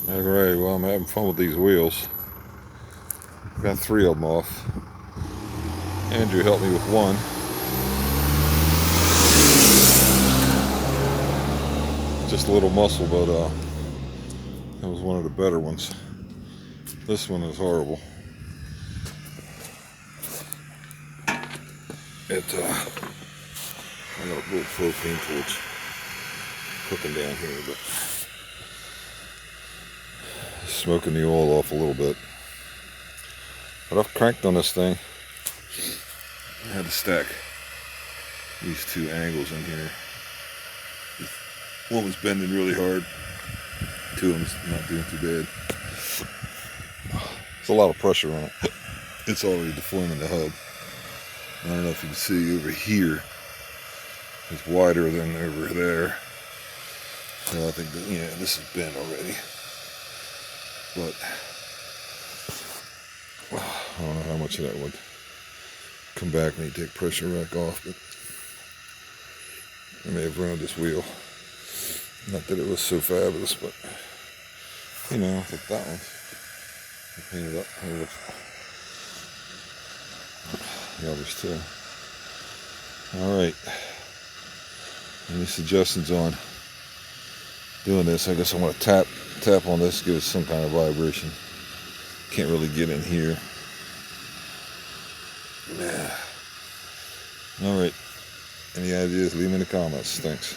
Alright, well, I'm having fun with these wheels. Got 3 of them off. Andrew helped me with one. Just a little muscle, but that was one of the better ones. This one is horrible. I got a little propane torch cooking down here, but smoking the oil off a little bit. But I've cranked on this thing. I had to stack these 2 angles in here. One was bending really hard. 2 of them's not doing too bad. There's a lot of pressure on it. It's already deforming the hub. I don't know if you can see over here. It's wider than over there. So I think that, yeah, this is bent already. But I don't know how much of that would come back when you take pressure rack off, but I may have ruined this wheel. Not that it was so fabulous, but you know, I think that one I painted up. The others too. Alright. Any suggestions on doing this? I guess I want to tap on this, give it some kind of vibration. Can't really get in here. Alright. Any ideas? Leave them in the comments. Thanks.